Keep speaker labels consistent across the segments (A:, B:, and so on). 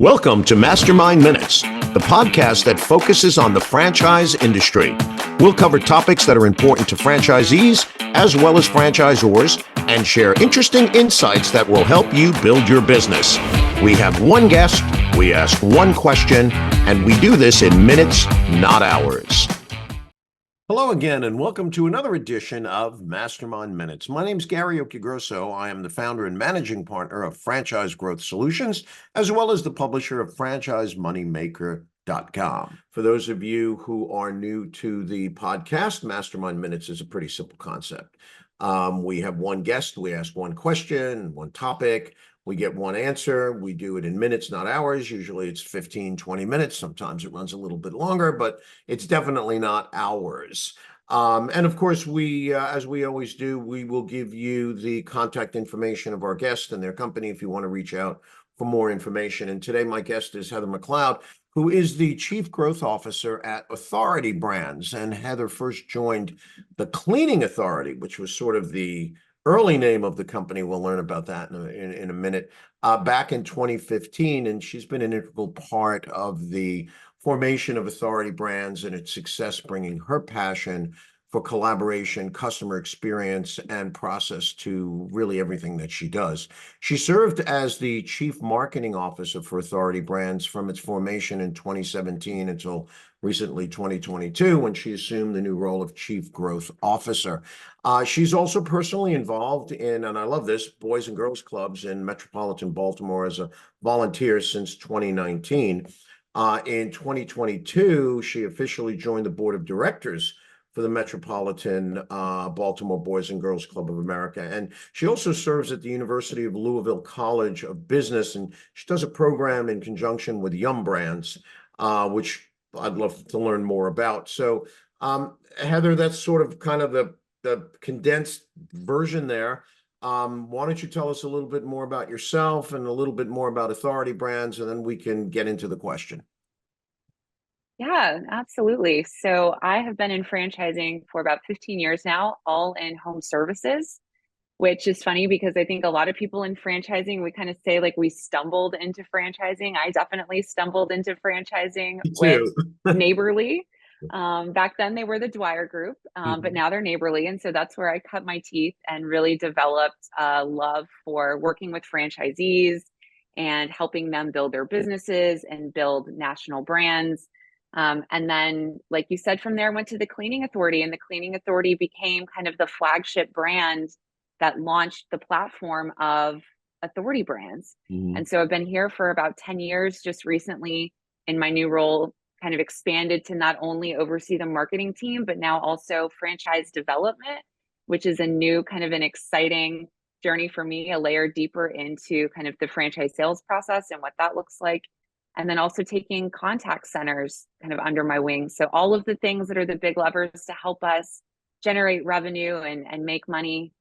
A: Welcome to MasterMind Minutes, the podcast that focuses on the franchise industry. We'll cover topics that are important to franchisees as well as franchisors and share interesting insights that will help you build your business. We have one guest, we ask one question, and we do this in minutes, not hours. Hello again, and welcome to another edition of MasterMind Minutes. My name is Gary Occhiogrosso. I am the founder and managing partner of Franchise Growth Solutions, as well as the publisher of FranchiseMoneymaker.com. For those of you who are new to the podcast, MasterMind Minutes is a pretty simple concept. We have one guest, we ask one question, one topic, we get one answer. We do it in minutes, not hours. Usually it's 15, 20 minutes. Sometimes it runs a little bit longer, but it's definitely not hours. And of course, we, as we always do, we will give you the contact information of our guest and their company if you want to reach out for more information. And today my guest is Heather McLeod, who is the Chief Growth Officer at Authority Brands. And Heather first joined the Cleaning Authority, which was sort of the early name of the company. We'll learn about that in a minute, back in 2015. And she's been an integral part of the formation of Authority Brands and its success, bringing her passion for collaboration, customer experience, and process to really everything that she does. She served as the Chief Marketing Officer for Authority Brands from its formation in 2017 until recently 2022, when she assumed the new role of Chief Growth Officer. She's also personally involved in, and I love this, Boys and Girls Clubs in Metropolitan Baltimore as a volunteer since 2019. In 2022, she officially joined the board of directors for the Metropolitan Baltimore Boys and Girls Club of America. And she also serves at the University of Louisville College of Business, and she does a program in conjunction with Yum Brands, which I'd love to learn more about. So Heather, that's sort of kind of the condensed version there. Why don't you tell us a little bit more about yourself and a little bit more about Authority Brands, and then we can get into the question.
B: Yeah, absolutely. So I have been in franchising for about 15 years now, all in home services, which is funny because I think a lot of people in franchising, we kind of say like we stumbled into franchising. I definitely stumbled into franchising with Neighborly. Back then they were the Dwyer Group, but now they're Neighborly. And so that's where I cut my teeth and really developed a love for working with franchisees and helping them build their businesses and build national brands. And then, like you said, from there, I went to the Cleaning Authority, and the Cleaning Authority became kind of the flagship brand that launched the platform of Authority Brands. And so I've been here for about 10 years, just recently in my new role, kind of expanded to not only oversee the marketing team, but now also franchise development, which is a new kind of an exciting journey for me, a layer deeper into kind of the franchise sales process and what that looks like. And then also taking contact centers kind of under my wing. So all of the things that are the big levers to help us generate revenue and make money,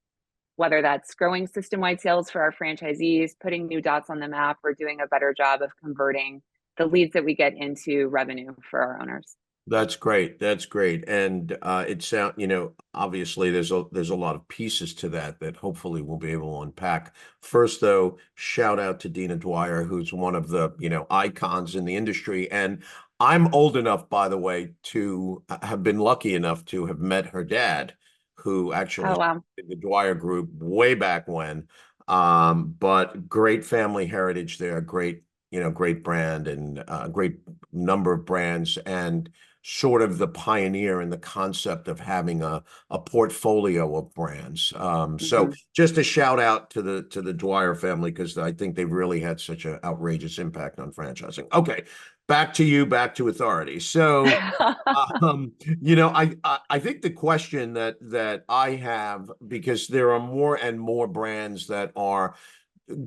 B: whether that's growing system-wide sales for our franchisees, putting new dots on the map, or doing a better job of converting the leads that we get into revenue for our owners.
A: That's great. That's great. And it sounds, obviously there's a lot of pieces to that hopefully we'll be able to unpack. First, though, shout out to Dina Dwyer, who's one of the, icons in the industry. And I'm old enough, by the way, to have been lucky enough to have met her dad, who actually did the Dwyer Group way back when. But great family heritage there, great brand and great number of brands, and sort of the pioneer in the concept of having a portfolio of brands. So just a shout out to the Dwyer family, because I think they've really had such an outrageous impact on franchising. Okay, back to you, back to Authority. So, I think the question that I have, because there are more and more brands that are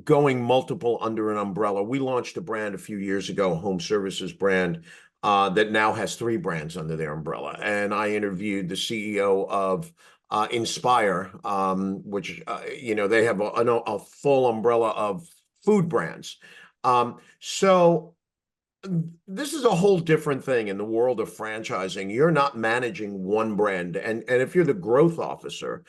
A: going multiple under an umbrella. We launched a brand a few years ago, a home services brand, that now has 3 brands under their umbrella. And I interviewed the CEO of Inspire, which, they have a full umbrella of food brands. So this is a whole different thing in the world of franchising. You're not managing one brand. And if you're the growth officer,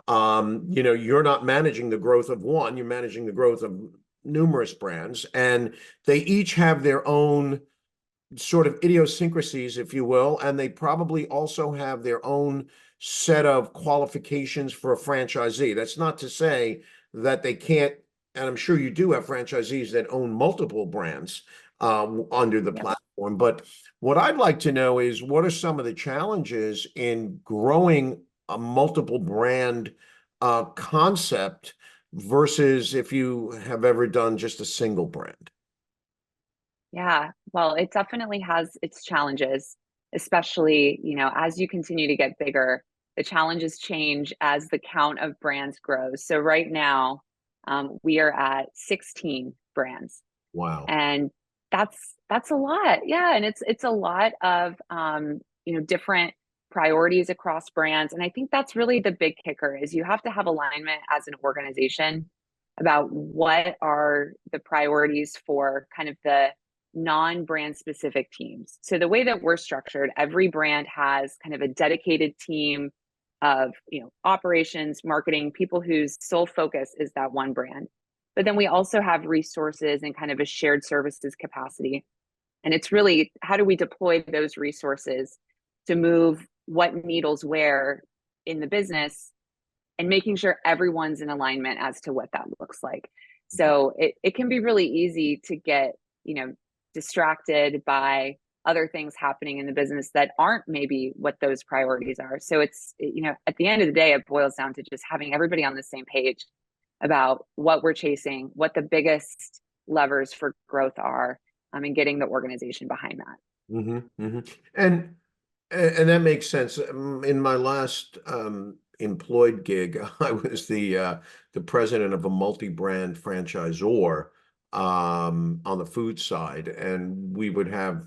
A: you're not managing the growth of one, you're managing the growth of numerous brands, and they each have their own sort of idiosyncrasies, if you will, and they probably also have their own set of qualifications for a franchisee. That's not to say that they can't, and I'm sure you do have franchisees that own multiple brands under the
B: Yep.
A: platform. But what I'd like to know is, what are some of the challenges in growing a multiple brand concept versus if you have ever done just a single brand?
B: Yeah, well, it definitely has its challenges, especially, as you continue to get bigger, the challenges change as the count of brands grows. So right now, we are at 16 brands,
A: Wow.
B: and that's a lot. Yeah, and it's a lot of different priorities across brands. And I think that's really the big kicker is you have to have alignment as an organization about what are the priorities for kind of the non-brand specific teams. So the way that we're structured, every brand has kind of a dedicated team of, operations, marketing, people whose sole focus is that one brand. But then we also have resources and kind of a shared services capacity. And it's really, how do we deploy those resources to move what needles where in the business, and making sure everyone's in alignment as to what that looks like. So it can be really easy to get, distracted by other things happening in the business that aren't maybe what those priorities are. So it's, at the end of the day, it boils down to just having everybody on the same page about what we're chasing, what the biggest levers for growth are, and getting the organization behind that.
A: And that makes sense. In my last employed gig, I was the president of a multi-brand franchisor on the food side, and we would have,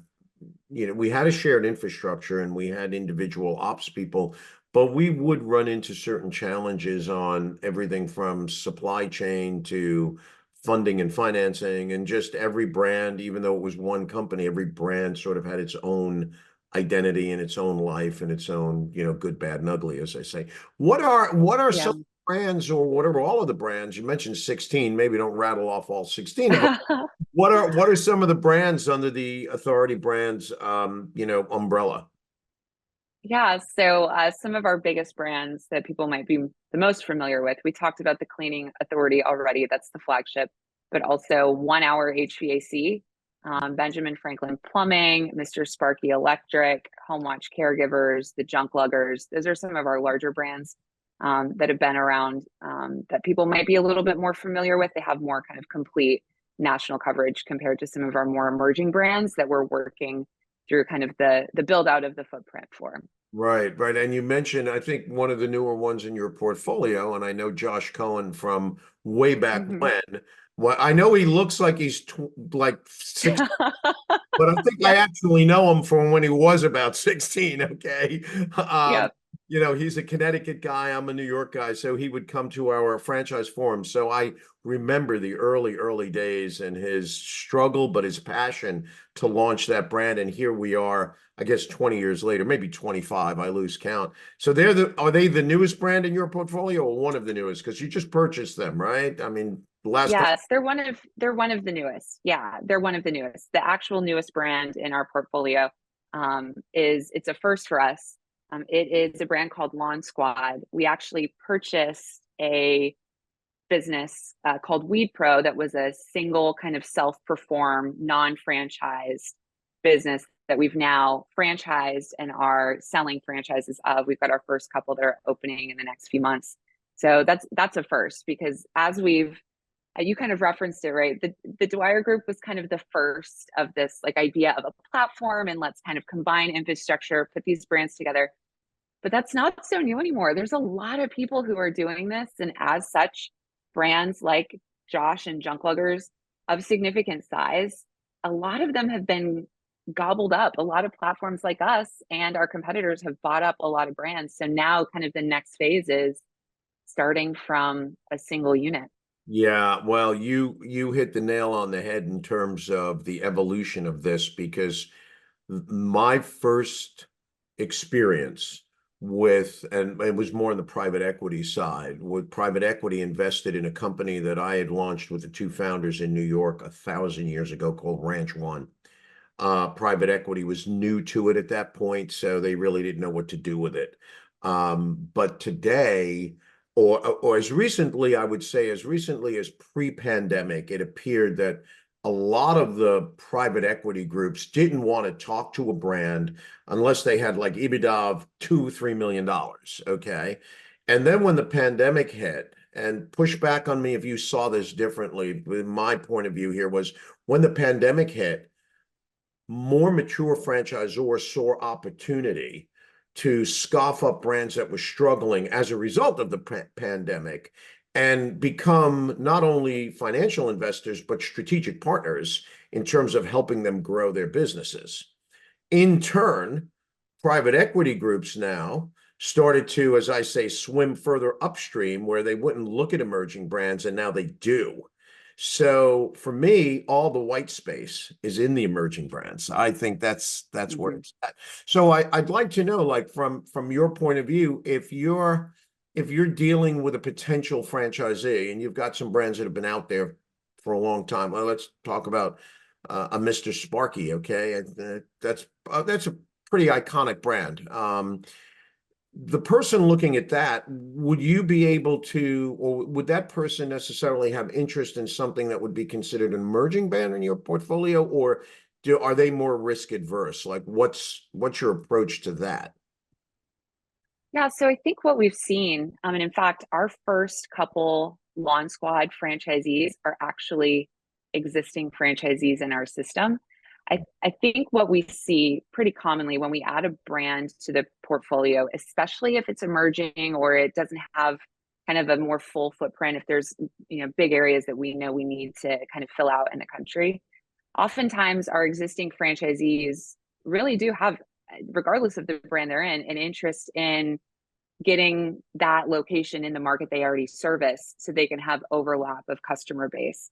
A: we had a shared infrastructure and we had individual ops people, but we would run into certain challenges on everything from supply chain to funding and financing, and just every brand, even though it was one company, every brand sort of had its own identity and its own life and its own, good, bad, and ugly, as I say. What are
B: Yeah.
A: some brands, or whatever, all of the brands? You mentioned 16, maybe don't rattle off all 16 of them. What are some of the brands under the Authority Brands umbrella?
B: Yeah, so some of our biggest brands that people might be the most familiar with, we talked about the Cleaning Authority already. That's the flagship, but also 1 Hour HVAC, Benjamin Franklin Plumbing, Mr. Sparky Electric, Home Watch Caregivers, the Junk Luggers. Those are some of our larger brands that have been around, that people might be a little bit more familiar with. They have more kind of complete national coverage compared to some of our more emerging brands that we're working through kind of the build out of the footprint for.
A: Right, right. And you mentioned, I think, one of the newer ones in your portfolio, and I know Josh Cohen from way back
B: Mhm.
A: when. Well, I know he looks like he's like 60, but I think I
B: Yep.
A: actually know him from when he was about 16. Okay.
B: Yep.
A: He's a Connecticut guy. I'm a New York guy. So he would come to our franchise forum. So I remember the early days and his struggle, but his passion to launch that brand. And here we are, I guess 20 years later, maybe 25, I lose count. So are they the newest brand in your portfolio, or one of the newest? Because you just purchased them, right? I mean, the last couple.
B: Yes, they're one of the newest. Yeah, they're one of the newest. The actual newest brand in our portfolio it's a first for us. It is a brand called Lawn Squad. We actually purchased a business called Weed Pro that was a single kind of self-perform, non-franchised business that we've now franchised and are selling franchises of. We've got our first couple that are opening in the next few months. So that's a first, because as we've you kind of referenced it, right? The Dwyer Group was kind of the first of this like idea of a platform, and let's kind of combine infrastructure, put these brands together. But that's not so new anymore. There's a lot of people who are doing this, and as such, brands like Josh and Junk Luggers of significant size, a lot of them have been gobbled up. A lot of platforms like us and our competitors have bought up a lot of brands. So now kind of the next phase is starting from a single unit.
A: Yeah, well, you hit the nail on the head in terms of the evolution of this, because my first experience and it was more on the private equity side, with private equity invested in a company that I had launched with the two founders in New York 1,000 years ago called Ranch One. Private equity was new to it at that point, so they really didn't know what to do with it. But today, or as recently, I would say as recently as pre-pandemic, it appeared that a lot of the private equity groups didn't want to talk to a brand unless they had like EBITDA of $2-3 million. Okay. And then when the pandemic hit, and push back on me if you saw this differently, my point of view here was when the pandemic hit, more mature franchisors saw opportunity to scoff up brands that were struggling as a result of the pandemic and become not only financial investors, but strategic partners in terms of helping them grow their businesses. In turn, private equity groups now started to, as I say, swim further upstream where they wouldn't look at emerging brands, and now they do. So for me, all the white space is in the emerging brands. I think that's where it's at. So I'd like to know, like from your point of view, if you're dealing with a potential franchisee and you've got some brands that have been out there for a long time. Well, let's talk about a Mr. Sparky. Okay, that's a pretty iconic brand. The person looking at that, would you be able to, or would that person necessarily have interest in something that would be considered an emerging brand in your portfolio, or are they more risk adverse? Like, what's your approach to that?
B: Yeah, so I think what we've seen, and in fact, our first couple Lawn Squad franchisees are actually existing franchisees in our system. I think what we see pretty commonly when we add a brand to the portfolio, especially if it's emerging or it doesn't have kind of a more full footprint, if there's big areas that we know we need to kind of fill out in the country, oftentimes our existing franchisees really do have, regardless of the brand they're in, an interest in getting that location in the market they already service so they can have overlap of customer base.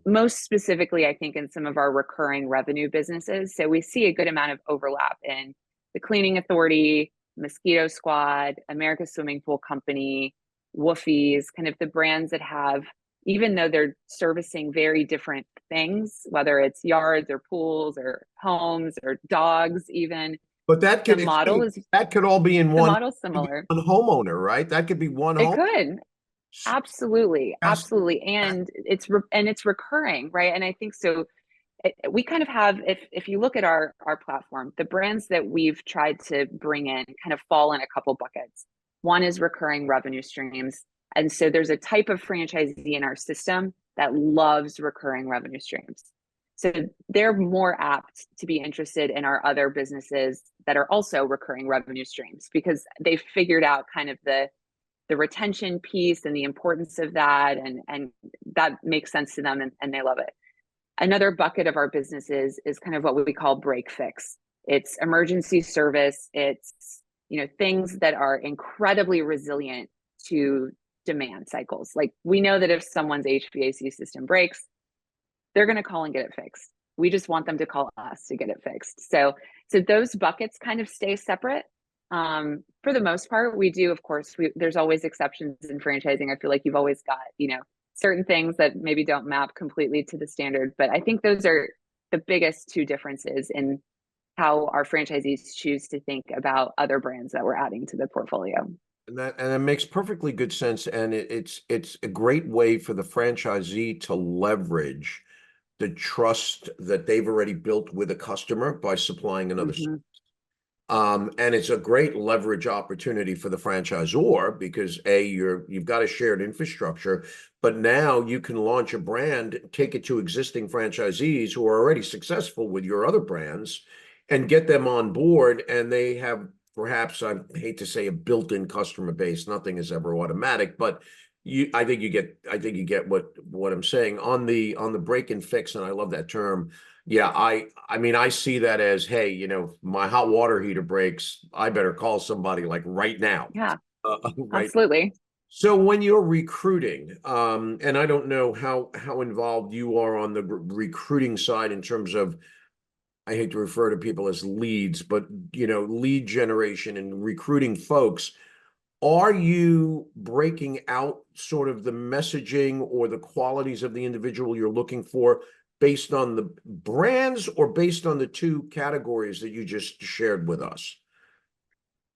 B: Most specifically, I think in some of our recurring revenue businesses. So we see a good amount of overlap in the Cleaning Authority, Mosquito Squad, America's Swimming Pool Company, Woofies, kind of the brands that have, even though they're servicing very different things, whether it's yards or pools or homes or dogs, even.
A: But that could all be in
B: the
A: one
B: model's similar.
A: one homeowner, right? That could be one
B: It
A: home.
B: could. Absolutely. Absolutely. And it's recurring, right? And I think so. We kind of have, if you look at our platform, the brands that we've tried to bring in kind of fall in a couple buckets. One is recurring revenue streams. And so there's a type of franchisee in our system that loves recurring revenue streams. So they're more apt to be interested in our other businesses that are also recurring revenue streams because they've figured out kind of the retention piece and the importance of that, and that makes sense to them, and they love it. Another bucket of our businesses is kind of what we call break fix. It's emergency service. It's things that are incredibly resilient to demand cycles. Like we know that if someone's HVAC system breaks, they're going to call and get it fixed. We just want them to call us to get it fixed. So those buckets kind of stay separate. For the most part, we do, of course, there's always exceptions in franchising. I feel like you've always got, certain things that maybe don't map completely to the standard, but I think those are the biggest two differences in how our franchisees choose to think about other brands that we're adding to the portfolio.
A: And that makes perfectly good sense. And it's a great way for the franchisee to leverage the trust that they've already built with a customer by supplying another service. And it's a great leverage opportunity for the franchisor because you've got a shared infrastructure, but now you can launch a brand, take it to existing franchisees who are already successful with your other brands and get them on board. And they have perhaps, I hate to say, a built-in customer base. Nothing is ever automatic, but I think you get what I'm saying on the break and fix. And I love that term. Yeah, I mean, I see that as, hey, my hot water heater breaks. I better call somebody like right now.
B: Yeah,
A: right.
B: Absolutely.
A: So when you're recruiting, and I don't know how involved you are on the recruiting side in terms of, I hate to refer to people as leads, but lead generation and recruiting folks. Are you breaking out sort of the messaging or the qualities of the individual you're looking for based on the brands or based on the two categories that you just shared with us?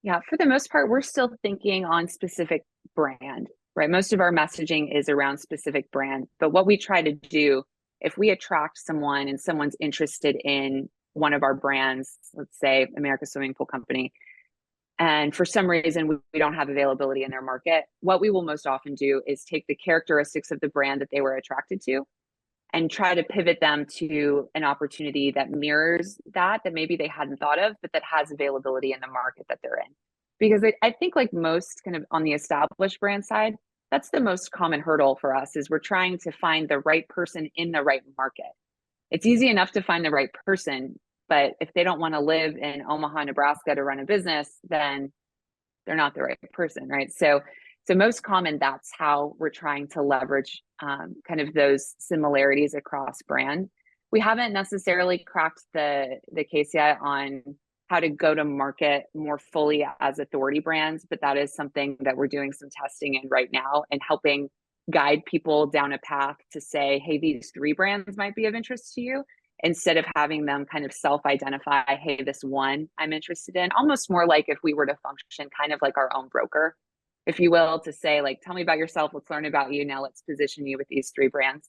B: Yeah, for the most part, we're still thinking on specific brand, right? Most of our messaging is around specific brand. But what we try to do, if we attract someone and someone's interested in one of our brands, let's say America's Swimming Pool Company, and for some reason we don't have availability in their market, what we will most often do is take the characteristics of the brand that they were attracted to and try to pivot them to an opportunity that mirrors that maybe they hadn't thought of, but that has availability in the market that they're in. Because I think like most kind of on the established brand side, that's the most common hurdle for us is we're trying to find the right person in the right market. It's easy enough to find the right person, but if they don't want to live in Omaha, Nebraska to run a business, then they're not the right person, right? So most common, that's how we're trying to leverage kind of those similarities across brand. We haven't necessarily cracked the case yet on how to go to market more fully as authority brands, but that is something that we're doing some testing in right now and helping guide people down a path to say, hey, these three brands might be of interest to you, instead of having them kind of self-identify, hey, this one I'm interested in, almost more like if we were to function kind of like our own broker, if you will, to say like, tell me about yourself, let's learn about you, now let's position you with these three brands.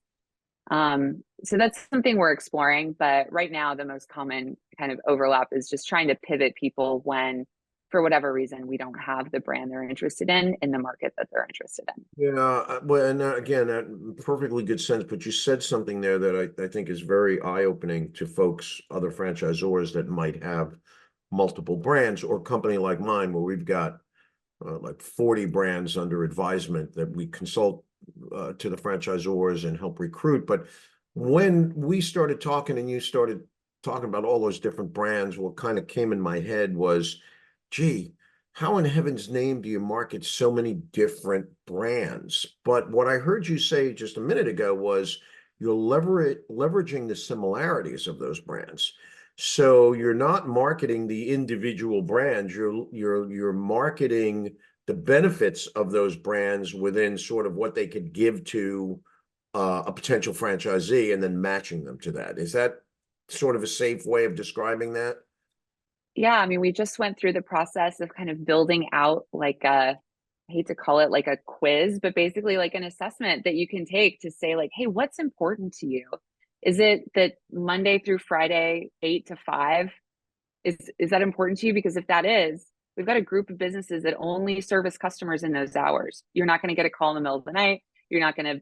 B: So that's something we're exploring, but right now the most common kind of overlap is just trying to pivot people when, for whatever reason, we don't have the brand they're interested in the market that they're interested in.
A: Yeah, well, and again, that perfectly good sense. But you said something there that I think is very eye-opening to folks, other franchisors that might have multiple brands, or a company like mine where we've got like 40 brands under advisement that we consult to the franchisors and help recruit. But when we started talking and you started talking about all those different brands, what kind of came in my head was, gee, how in heaven's name do you market so many different brands? But what I heard you say just a minute ago was you're leveraging the similarities of those brands. So you're not marketing the individual brands, you're marketing the benefits of those brands within sort of what they could give to a potential franchisee and then matching them to that. Is that sort of a safe way of describing that?
B: Yeah, I mean, we just went through the process of kind of building out like a, I hate to call it like a quiz, but basically like an assessment that you can take to say like, hey, what's important to you? Is it that Monday through Friday, 8 to 5? Is that important to you? Because if that is, we've got a group of businesses that only service customers in those hours. You're not going to get a call in the middle of the night. You're not going to,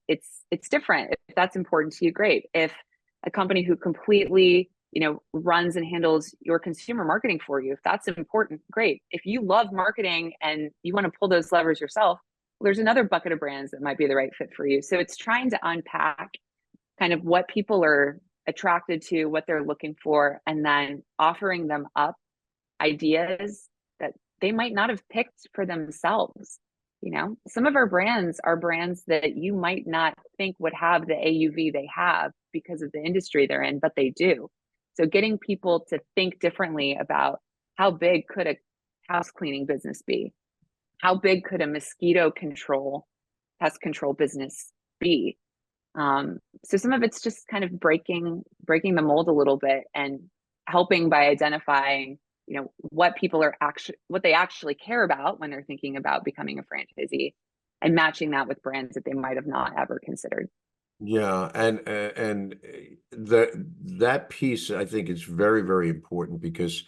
B: it's different. If that's important to you, great. If a company who completely, runs and handles your consumer marketing for you, if that's important, great. If you love marketing and you want to pull those levers yourself, well, there's another bucket of brands that might be the right fit for you. So it's trying to unpack kind of what people are attracted to, what they're looking for, and then offering them up ideas that they might not have picked for themselves. Some of our brands are brands that you might not think would have the AUV they have because of the industry they're in, but they do. So getting people to think differently about how big could a house cleaning business be? How big could a pest control business be? So some of it's just kind of breaking the mold a little bit and helping by identifying, what they actually care about when they're thinking about becoming a franchisee, and matching that with brands that they might have not ever considered.
A: Yeah, and that piece I think is very, very important because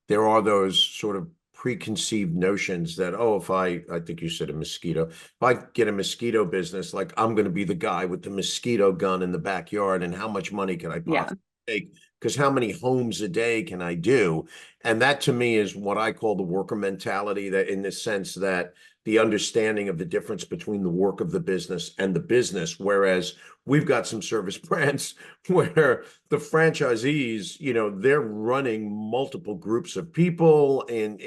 A: there are those sort of preconceived notions that, oh, if I think you said a mosquito, if I get a mosquito business, like I'm going to be the guy with the mosquito gun in the backyard, and how much money can I
B: Yeah.
A: possibly take? Because how many homes a day can I do? And that to me is what I call the worker mentality, that in the sense that the understanding of the difference between the work of the business and the business. Whereas we've got some service brands where the franchisees, they're running multiple groups of people and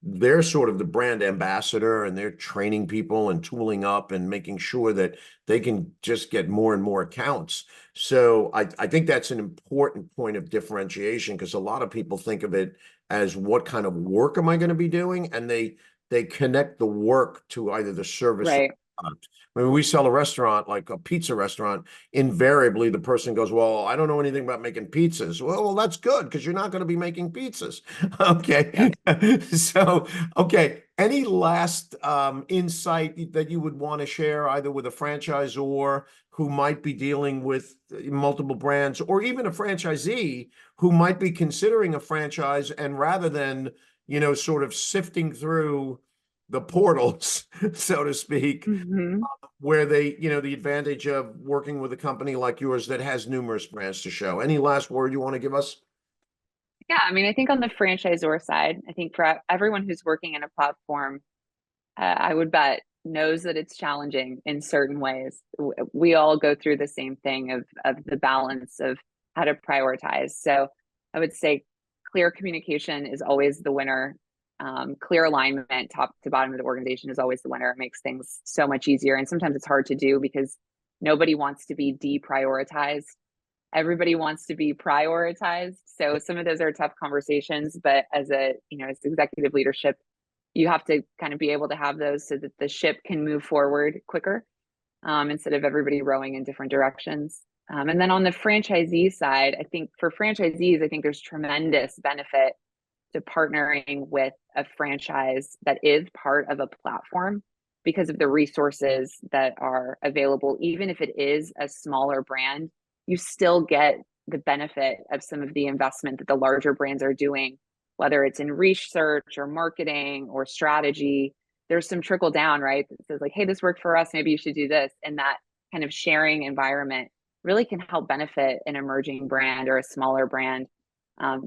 A: they're sort of the brand ambassador, and they're training people and tooling up and making sure that they can just get more and more accounts. So I think that's an important point of differentiation, because a lot of people think of it as what kind of work am I going to be doing? And they connect the work to either the service or
B: Right.
A: the product. When we sell a restaurant, like a pizza restaurant, invariably the person goes, well, I don't know anything about making pizzas. Well, that's good, because you're not going to be making pizzas. Okay.
B: Yep.
A: So, okay. Any last insight that you would want to share, either with a franchisor who might be dealing with multiple brands, or even a franchisee who might be considering a franchise, and rather than, sort of sifting through the portals, so to speak,
B: Hmm.
A: where they, the advantage of working with a company like yours that has numerous brands to show. Any last word you want to give us?
B: Yeah, I mean, I think on the franchisor side, I think for everyone who's working in a platform, I would bet knows that it's challenging in certain ways. We all go through the same thing of the balance of how to prioritize. So I would say clear communication is always the winner. Clear alignment, top to bottom of the organization, is always the winner. It makes things so much easier. And sometimes it's hard to do because nobody wants to be deprioritized. Everybody wants to be prioritized. So some of those are tough conversations, but as as executive leadership, you have to kind of be able to have those so that the ship can move forward quicker, instead of everybody rowing in different directions. And then on the franchisee side, I think for franchisees, I think there's tremendous benefit to partnering with a franchise that is part of a platform because of the resources that are available. Even if it is a smaller brand, you still get the benefit of some of the investment that the larger brands are doing, whether it's in research or marketing or strategy. There's some trickle down, right? That says like, hey, this worked for us, maybe you should do this. And that kind of sharing environment really can help benefit an emerging brand or a smaller brand,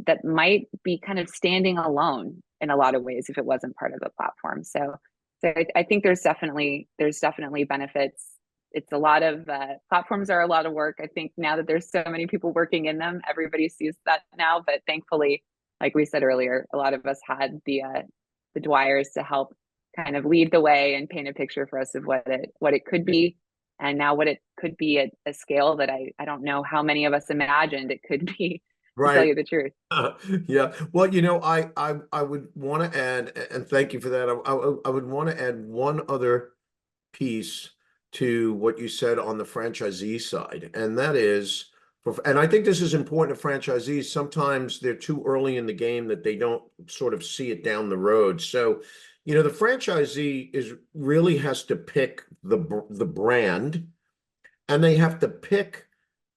B: that might be kind of standing alone in a lot of ways if it wasn't part of a platform. So I think there's definitely benefits. It's a lot of platforms are a lot of work. I think now that there's so many people working in them, everybody sees that now. But thankfully, like we said earlier, a lot of us had the Dwyers to help kind of lead the way and paint a picture for us of what it could be, and now what it could be at a scale that I don't know how many of us imagined it could be, to tell
A: Right.
B: you the truth.
A: Yeah. Well, I would want to add, and thank you for that. I would want to add one other piece to what you said on the franchisee side, and that is, and I think this is important to franchisees. Sometimes they're too early in the game that they don't sort of see it down the road. So, the franchisee really has to pick the brand, and they have to pick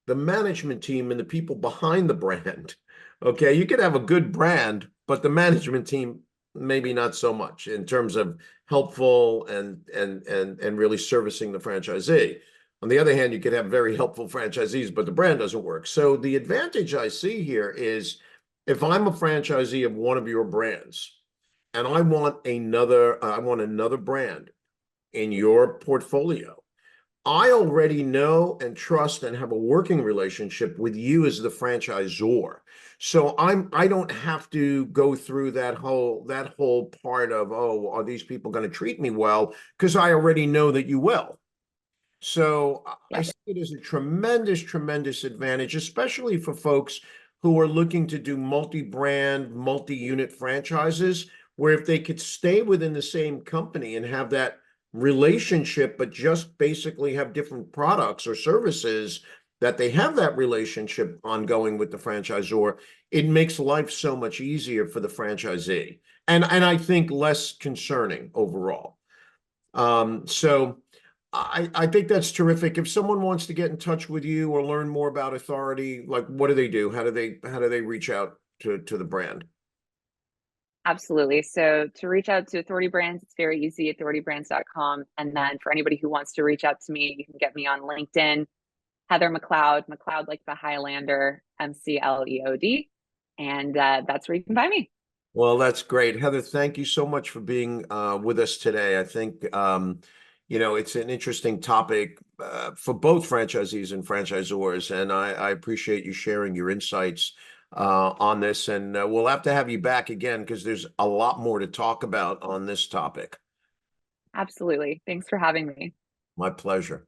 A: the management team and the people behind the brand. Okay, you could have a good brand, but the management team maybe not so much in terms of helpful and really servicing the franchisee. On the other hand, you could have very helpful franchisees, but the brand doesn't work. So the advantage I see here is, if I'm a franchisee of one of your brands and I want another brand in your portfolio, I already know and trust and have a working relationship with you as the franchisor. So I don't have to go through that whole part of, oh, are these people going to treat me well? Because I already know that you will. So I
B: Yep.
A: see it as a tremendous, tremendous advantage, especially for folks who are looking to do multi-brand, multi-unit franchises, where if they could stay within the same company and have that relationship, but just basically have different products or services, that they have that relationship ongoing with the franchisor, it makes life so much easier for the franchisee. And I think less concerning overall. So I think that's terrific. If someone wants to get in touch with you or learn more about Authority, like, what do they do? How do they reach out to the brand?
B: Absolutely. So to reach out to Authority Brands, it's very easy, authoritybrands.com. And then for anybody who wants to reach out to me, you can get me on LinkedIn, Heather McLeod, McLeod like the Highlander, McLeod. And that's where you can find me.
A: Well, that's great. Heather, thank you so much for being with us today. I think it's an interesting topic for both franchisees and franchisors, and I appreciate you sharing your insights on this. And we'll have to have you back again, because there's a lot more to talk about on this topic.
B: Absolutely. Thanks for having me.
A: My pleasure.